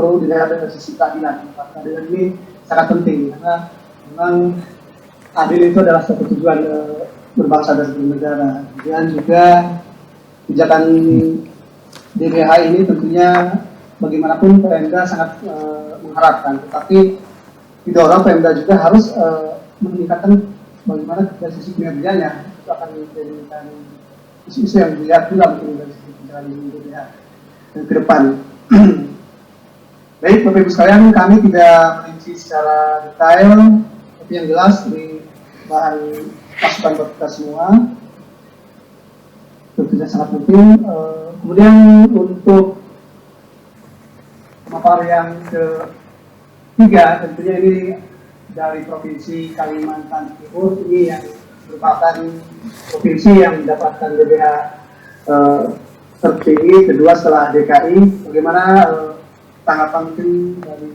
perlu dilihat dari sisi keadilan. Keadilan ini sangat penting karena memang adil itu adalah satu tujuan berbangsa dan bernegara. Dan juga kebijakan DBH ini tentunya bagaimanapun Pemda sangat mengharapkan, tetapi didorong Pemda juga harus meningkatkan bagaimana dari sisi kinerjanya. Itu akan menjadikan isu-isu yang dilihat pula mungkin dari sisi kebijakan DBH dan ke depan. Baik, Bapak Ibu sekalian, kami tidak merinci secara detail, tapi yang jelas di bahan masukan buat kita semua tentunya sangat penting. Kemudian untuk pemaparan yang ketiga, tentunya ini dari Provinsi Kalimantan Timur, ini yang merupakan provinsi yang mendapatkan DBH tertinggi kedua setelah DKI. Bagaimana tanggapan mungkin dari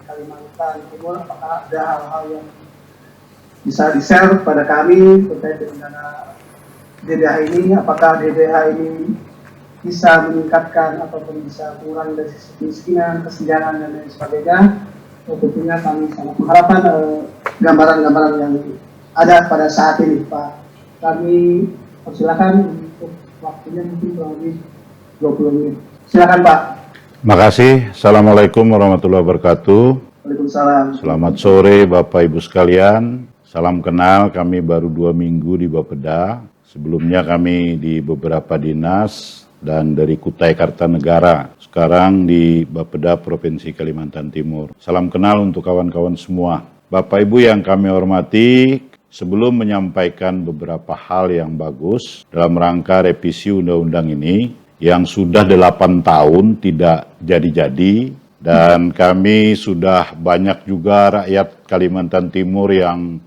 Kalimantan Timur, apakah ada hal-hal yang bisa di-share kepada kami terkait dengan dana DBH ini? Apakah DBH ini bisa meningkatkan ataupun bisa mengurangi dari sisi kemiskinan, kesenjangan dan lain sebagainya? Tentunya kami sangat mengharapkan gambaran-gambaran yang ada pada saat ini, Pak. Kami persilakan untuk waktunya mungkin kurang lebih 20 menit. Silakan, Pak. Makasih. Assalamualaikum warahmatullahi wabarakatuh. Waalaikumsalam. Selamat sore Bapak Ibu sekalian. Salam kenal, kami baru 2 minggu di Bapeda. Sebelumnya kami di beberapa dinas dan dari Kutai Kartanegara. Sekarang di Bapeda Provinsi Kalimantan Timur. Salam kenal untuk kawan-kawan semua. Bapak Ibu yang kami hormati, sebelum menyampaikan beberapa hal yang bagus dalam rangka revisi undang-undang ini, yang sudah 8 tahun tidak jadi-jadi, dan kami sudah banyak juga rakyat Kalimantan Timur yang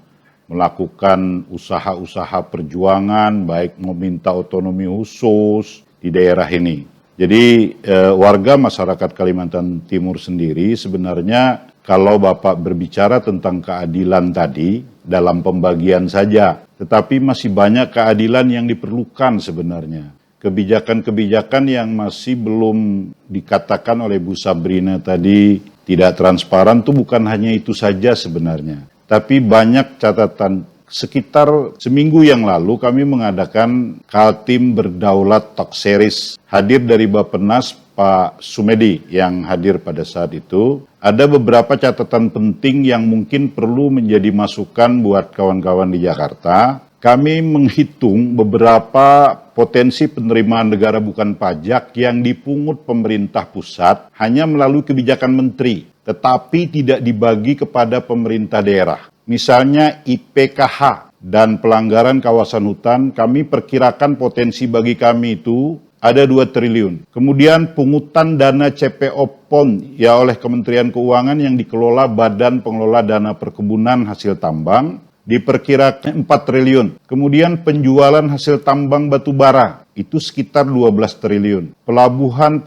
melakukan usaha-usaha perjuangan, baik meminta otonomi khusus di daerah ini. Jadi warga masyarakat Kalimantan Timur sendiri sebenarnya kalau Bapak berbicara tentang keadilan tadi dalam pembagian saja, tetapi masih banyak keadilan yang diperlukan sebenarnya. Kebijakan-kebijakan yang masih belum dikatakan oleh Bu Sabrina tadi tidak transparan itu bukan hanya itu saja sebenarnya. Tapi banyak catatan. Sekitar seminggu yang lalu kami mengadakan Kaltim Berdaulat Talk Series. Hadir dari Bappenas Pak Sumedi yang hadir pada saat itu. Ada beberapa catatan penting yang mungkin perlu menjadi masukan buat kawan-kawan di Jakarta. Kami menghitung beberapa potensi penerimaan negara bukan pajak yang dipungut pemerintah pusat hanya melalui kebijakan menteri, tetapi tidak dibagi kepada pemerintah daerah. Misalnya IPKH dan pelanggaran kawasan hutan, kami perkirakan potensi bagi kami itu ada 2 triliun. Kemudian pungutan dana CPO PON ya oleh Kementerian Keuangan yang dikelola Badan Pengelola Dana Perkebunan Hasil Tambang, diperkirakan 4 triliun. Kemudian penjualan hasil tambang batu bara, itu sekitar 12 triliun. Pelabuhan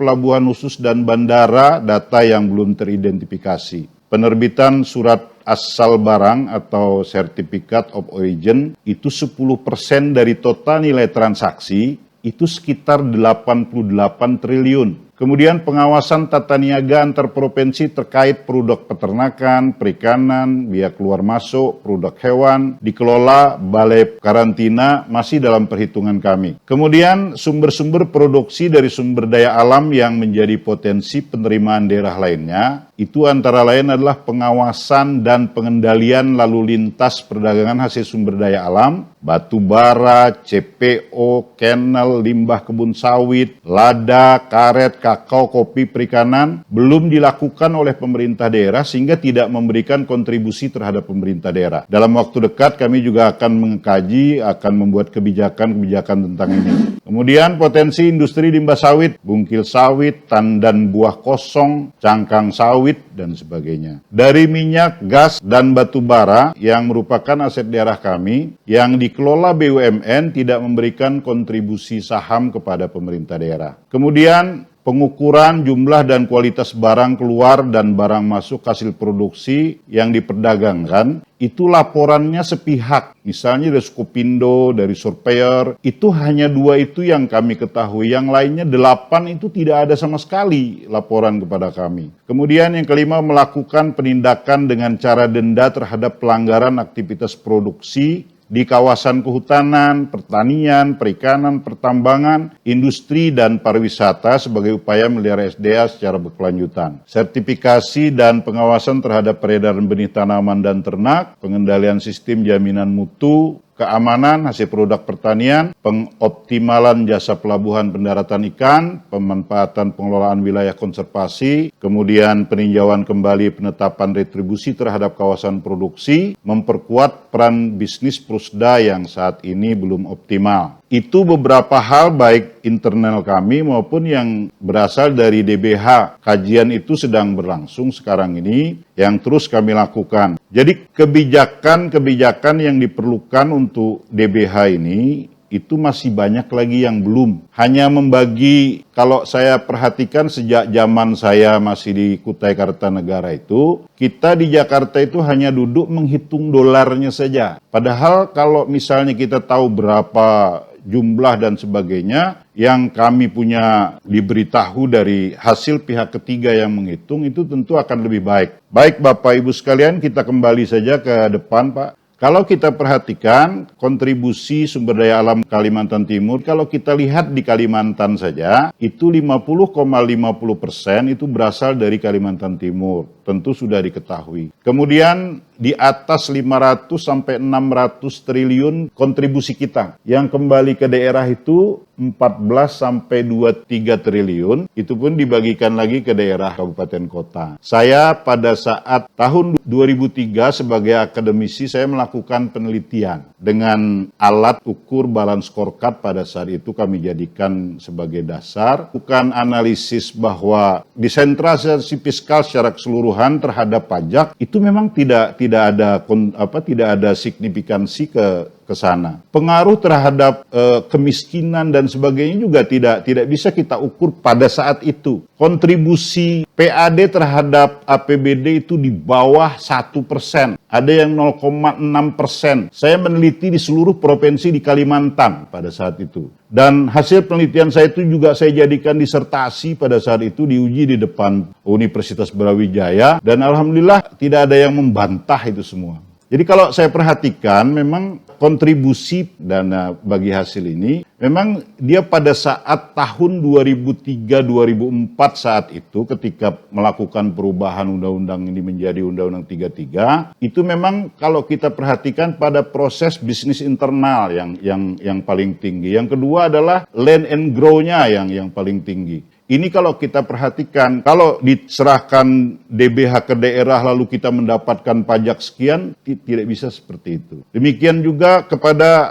khusus dan bandara, data yang belum teridentifikasi. Penerbitan surat asal barang atau Certificate of Origin, itu 10% dari total nilai transaksi, itu sekitar 88 triliun. Kemudian pengawasan tata niaga antar provinsi terkait produk peternakan, perikanan, biaya keluar masuk, produk hewan, dikelola Balai Karantina masih dalam perhitungan kami. Kemudian sumber-sumber produksi dari sumber daya alam yang menjadi potensi penerimaan daerah lainnya, itu antara lain adalah pengawasan dan pengendalian lalu lintas perdagangan hasil sumber daya alam, batu bara, CPO, kenel, limbah kebun sawit, lada, karet, kakao, kopi, perikanan belum dilakukan oleh pemerintah daerah sehingga tidak memberikan kontribusi terhadap pemerintah daerah. Dalam waktu dekat kami juga akan mengkaji, akan membuat kebijakan-kebijakan tentang ini. Kemudian potensi industri limbah sawit, bungkil sawit, tandan buah kosong, cangkang sawit, dan sebagainya. Dari minyak, gas, dan batu bara yang merupakan aset daerah kami, yang dikelola BUMN tidak memberikan kontribusi saham kepada pemerintah daerah. Kemudian pengukuran jumlah dan kualitas barang keluar dan barang masuk hasil produksi yang diperdagangkan, itu laporannya sepihak. Misalnya dari Skopindo, dari Surveyor, itu hanya 2 itu yang kami ketahui. Yang lainnya 8 itu tidak ada sama sekali laporan kepada kami. Kemudian yang kelima, melakukan penindakan dengan cara denda terhadap pelanggaran aktivitas produksi di kawasan kehutanan, pertanian, perikanan, pertambangan, industri, dan pariwisata sebagai upaya melihara SDA secara berkelanjutan. Sertifikasi dan pengawasan terhadap peredaran benih tanaman dan ternak, pengendalian sistem jaminan mutu, keamanan hasil produk pertanian, pengoptimalan jasa pelabuhan pendaratan ikan, pemanfaatan pengelolaan wilayah konservasi, kemudian peninjauan kembali penetapan retribusi terhadap kawasan produksi, memperkuat peran bisnis Prusda yang saat ini belum optimal. Itu beberapa hal baik internal kami maupun yang berasal dari DBH. Kajian itu sedang berlangsung sekarang ini yang terus kami lakukan. Jadi kebijakan-kebijakan yang diperlukan untuk DBH ini itu masih banyak lagi yang belum. Hanya membagi, kalau saya perhatikan sejak zaman saya masih di Kutai Kartanegara itu, kita di Jakarta itu hanya duduk menghitung dolarnya saja. Padahal kalau misalnya kita tahu berapa jumlah dan sebagainya, yang kami punya diberitahu dari hasil pihak ketiga yang menghitung, itu tentu akan lebih baik. Baik Bapak Ibu sekalian, kita kembali saja ke depan Pak. Kalau kita perhatikan kontribusi sumber daya alam Kalimantan Timur, kalau kita lihat di Kalimantan saja, itu 50,50% itu berasal dari Kalimantan Timur. Tentu sudah diketahui. Kemudian di atas 500 sampai 600 triliun kontribusi kita. Yang kembali ke daerah itu 14 sampai 23 triliun, itu pun dibagikan lagi ke daerah kabupaten kota. Saya pada saat tahun 2003 sebagai akademisi saya melakukan penelitian dengan alat ukur balance scorecard. Pada saat itu kami jadikan sebagai dasar, bukan analisis bahwa desentralisasi fiskal secara keseluruhan terhadap pajak itu memang tidak ada signifikansi ke sana. Pengaruh terhadap kemiskinan dan sebagainya juga tidak bisa kita ukur pada saat itu. Kontribusi PAD terhadap APBD itu di bawah 1%. Ada yang 0,6%. Saya meneliti di seluruh provinsi di Kalimantan pada saat itu. Dan hasil penelitian saya itu juga saya jadikan disertasi pada saat itu, diuji di depan Universitas Brawijaya. Dan alhamdulillah tidak ada yang membantah itu semua. Jadi kalau saya perhatikan memang kontribusi dana bagi hasil ini, memang dia pada saat tahun 2003-2004 saat itu ketika melakukan perubahan undang-undang ini menjadi Undang-Undang 33, itu memang kalau kita perhatikan pada proses bisnis internal yang paling tinggi. Yang kedua adalah land and grow-nya yang paling tinggi. Ini kalau kita perhatikan, kalau diserahkan DBH ke daerah lalu kita mendapatkan pajak sekian, tidak bisa seperti itu. Demikian juga kepada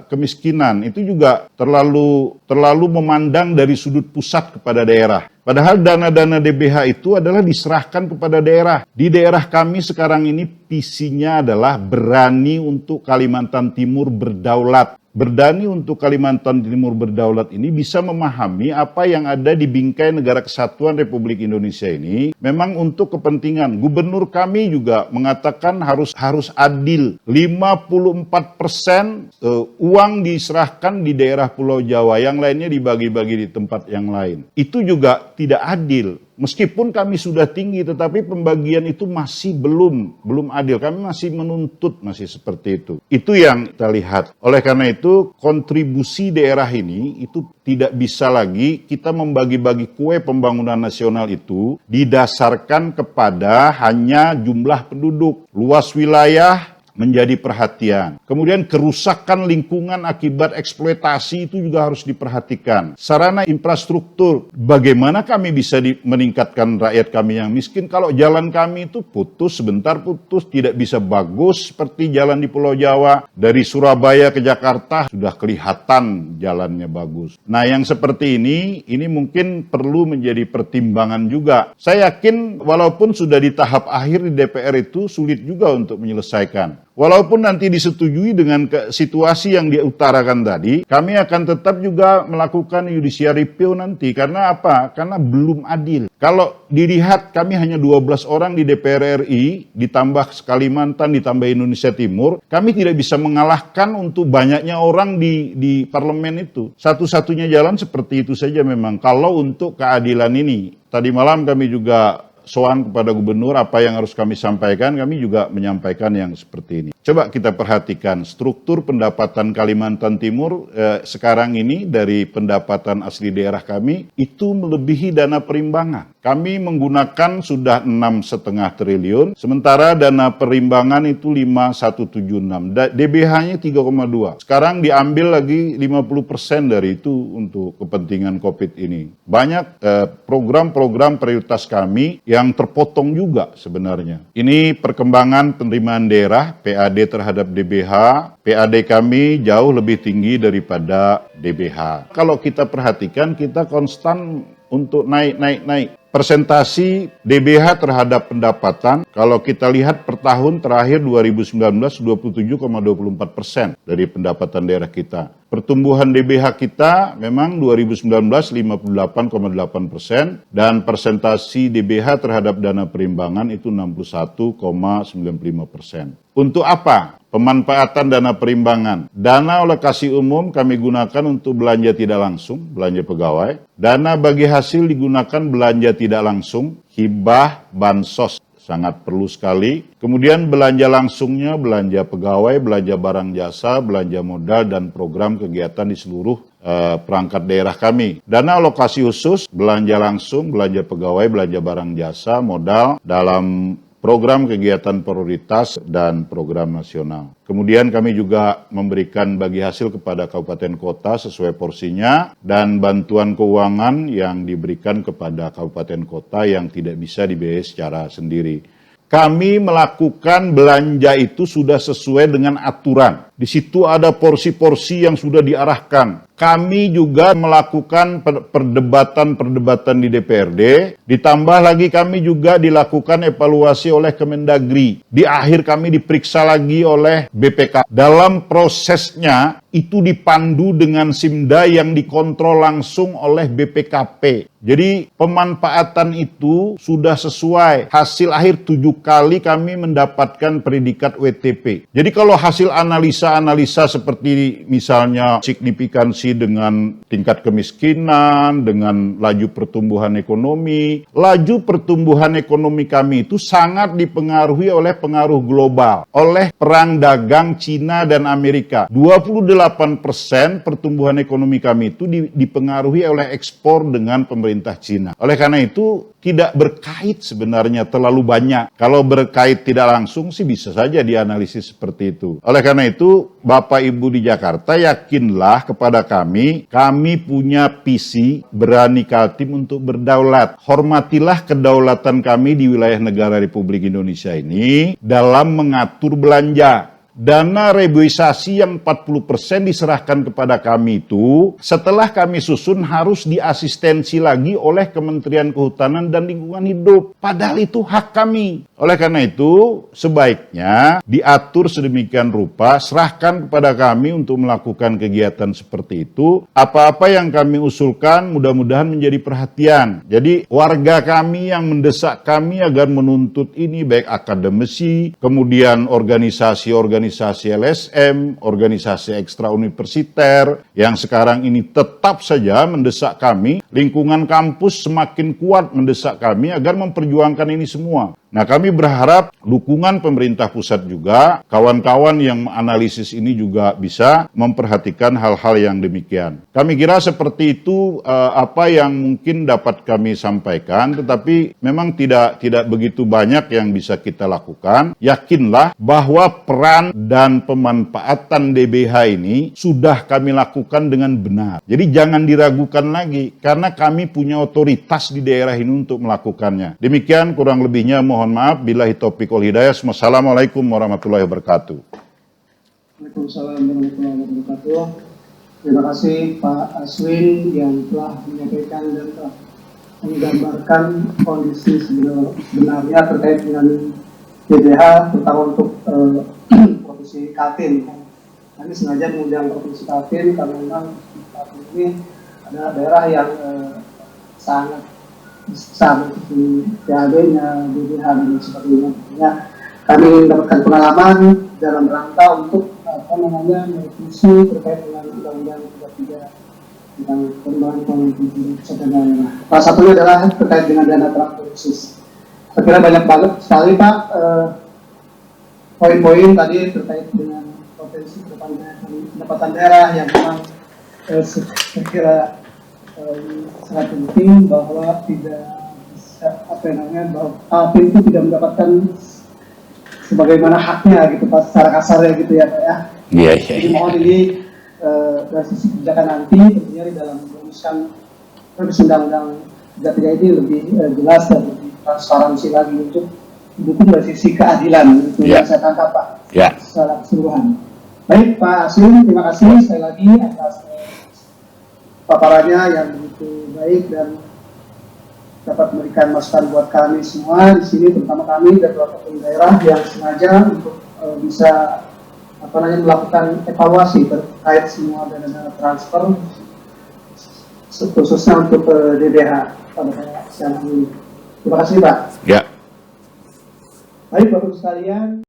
kemiskinan, itu juga terlalu memandang dari sudut pusat kepada daerah. Padahal dana-dana DBH itu adalah diserahkan kepada daerah. Di daerah kami sekarang ini visinya adalah berani untuk Kalimantan Timur berdaulat. Berdani untuk Kalimantan Timur berdaulat ini bisa memahami apa yang ada di bingkai negara kesatuan Republik Indonesia ini memang untuk kepentingan. Gubernur kami juga mengatakan harus adil. 54% uang diserahkan di daerah Pulau Jawa, yang lainnya dibagi-bagi di tempat yang lain. Itu juga tidak adil. Meskipun kami sudah tinggi, tetapi pembagian itu masih belum adil. Kami masih menuntut, masih seperti itu. Itu yang kita lihat. Oleh karena itu, kontribusi daerah ini itu tidak bisa lagi kita membagi-bagi kue pembangunan nasional itu didasarkan kepada hanya jumlah penduduk. Luas wilayah menjadi perhatian. Kemudian kerusakan lingkungan akibat eksploitasi itu juga harus diperhatikan. Sarana infrastruktur, bagaimana kami bisa meningkatkan rakyat kami yang miskin kalau jalan kami itu putus, sebentar putus, tidak bisa bagus seperti jalan di Pulau Jawa. Dari Surabaya ke Jakarta sudah kelihatan jalannya bagus. Nah, yang seperti ini mungkin perlu menjadi pertimbangan juga. Saya yakin walaupun sudah di tahap akhir di DPR itu sulit juga untuk menyelesaikan. Walaupun nanti disetujui dengan situasi yang dia utarakan tadi, kami akan tetap juga melakukan judicial review nanti. Karena apa? Karena belum adil. Kalau dilihat kami hanya 12 orang di DPR RI, ditambah Kalimantan, ditambah Indonesia Timur, kami tidak bisa mengalahkan untuk banyaknya orang di parlemen itu. Satu-satunya jalan seperti itu saja memang. Kalau untuk keadilan ini, tadi malam kami juga soal kepada gubernur apa yang harus kami sampaikan, kami juga menyampaikan yang seperti ini. Coba kita perhatikan struktur pendapatan Kalimantan Timur sekarang ini dari pendapatan asli daerah kami itu melebihi dana perimbangan. Kami menggunakan sudah 6,5 triliun, sementara dana perimbangan itu 5,176, DBH-nya 3,2. Sekarang diambil lagi 50% dari itu untuk kepentingan COVID ini. Banyak program-program prioritas kami yang terpotong juga sebenarnya. Ini perkembangan penerimaan daerah, PAD terhadap DBH, PAD kami jauh lebih tinggi daripada DBH. Kalau kita perhatikan, kita konstan untuk naik. Persentasi DBH terhadap pendapatan, kalau kita lihat per tahun terakhir 2019, 27,24% dari pendapatan daerah kita. Pertumbuhan DBH kita memang 2019 58,8% dan persentasi DBH terhadap dana perimbangan itu 61,95%. Untuk apa? Pemanfaatan dana perimbangan. Dana alokasi umum kami gunakan untuk belanja tidak langsung, belanja pegawai. Dana bagi hasil digunakan belanja tidak langsung, hibah, bansos. Sangat perlu sekali. Kemudian belanja langsungnya, belanja pegawai, belanja barang jasa, belanja modal, dan program kegiatan di seluruh perangkat daerah kami. Dana alokasi khusus, belanja langsung, belanja pegawai, belanja barang jasa, modal, dalam program kegiatan prioritas dan program nasional. Kemudian kami juga memberikan bagi hasil kepada kabupaten kota sesuai porsinya dan bantuan keuangan yang diberikan kepada kabupaten kota yang tidak bisa dibiayai secara sendiri. Kami melakukan belanja itu sudah sesuai dengan aturan. Di situ ada porsi-porsi yang sudah diarahkan. Kami juga melakukan perdebatan-perdebatan di DPRD, ditambah lagi kami juga dilakukan evaluasi oleh Kemendagri. Di akhir kami diperiksa lagi oleh BPK. Dalam prosesnya itu dipandu dengan SIMDA yang dikontrol langsung oleh BPKP. Jadi pemanfaatan itu sudah sesuai. Hasil akhir 7 kali kami mendapatkan predikat WTP. Jadi kalau hasil analisa seperti misalnya signifikansi dengan tingkat kemiskinan, dengan laju pertumbuhan ekonomi. Laju pertumbuhan ekonomi kami itu sangat dipengaruhi oleh pengaruh global, oleh perang dagang Cina dan Amerika. 28% pertumbuhan ekonomi kami itu dipengaruhi oleh ekspor dengan pemerintah Cina. Oleh karena itu tidak berkait sebenarnya terlalu banyak. Kalau berkait tidak langsung sih bisa saja dianalisis seperti itu. Oleh karena itu, Bapak Ibu di Jakarta yakinlah kepada kami punya visi berani Kaltim untuk berdaulat. Hormatilah kedaulatan kami di wilayah negara Republik Indonesia ini dalam mengatur belanja. Dana reboisasi yang 40% diserahkan kepada kami itu setelah kami susun harus diasistensi lagi oleh Kementerian Kehutanan dan Lingkungan Hidup. Padahal itu hak kami. Oleh karena itu sebaiknya diatur sedemikian rupa, serahkan kepada kami untuk melakukan kegiatan seperti itu. Apa-apa yang kami usulkan mudah-mudahan menjadi perhatian. Jadi warga kami yang mendesak kami agar menuntut ini baik akademisi, kemudian organisasi LSM, organisasi ekstra universiter yang sekarang ini tetap saja mendesak kami, lingkungan kampus semakin kuat mendesak kami agar memperjuangkan ini semua. Nah, kami berharap dukungan pemerintah pusat juga, kawan-kawan yang menganalisis ini juga bisa memperhatikan hal-hal yang demikian. Kami kira seperti itu apa yang mungkin dapat kami sampaikan, tetapi memang tidak begitu banyak yang bisa kita lakukan. Yakinlah bahwa peran dan pemanfaatan DBH ini sudah kami lakukan dengan benar. Jadi jangan diragukan lagi, karena kami punya otoritas di daerah ini untuk melakukannya. Demikian kurang lebihnya, mohon maaf. Billahi taufiq wal hidayah. Wassalamualaikum warahmatullahi wabarakatuh. Waalaikumsalam warahmatullahi wabarakatuh. Terima kasih Pak Aswin yang telah menyampaikan dan telah menggambarkan kondisi sebenarnya terkait dengan DBH, terutama untuk Provinsi Kaltim. Kami sengaja mengundang Provinsi Kaltim karena memang di Kaltim ini ada daerah yang sangat besar seperti PAD-nya, BDH dan sebagainya. Tentunya kami mendapatkan pengalaman dalam rangka untuk merevisi terkait dengan Undang-Undang 33 tentang pengembangan ekonomi pusat dan daerah. Salah satunya adalah terkait dengan dana transkursus. Saya kira banyak banget sekali Pak poin-poin tadi terkait dengan potensi pendapatan daerah yang memang saya kira sangat penting bahwa tidak bisa bahwa Kaltim itu tidak mendapatkan sebagaimana haknya gitu Pak, secara kasarnya gitu ya Pak ya. Iya. Jadi mohon ini dari sisi kebijakan nanti tentunya di dalam merumuskan revisi Undang-Undang 33 ini lebih jelas dan lebih transparansi lagi untuk mendukung dari sisi keadilan itu yang saya tangkap Pak secara keseluruhan. Baik Pak Asim, terima kasih sekali lagi atas paparannya yang begitu baik dan dapat memberikan masukan buat kami semua di sini, terutama kami dari beberapa daerah yang sengaja untuk bisa melakukan evaluasi terkait semua dana transfer khususnya untuk DBH pada siang ini. Terima kasih Pak. Ya. Baik Bapak sekalian.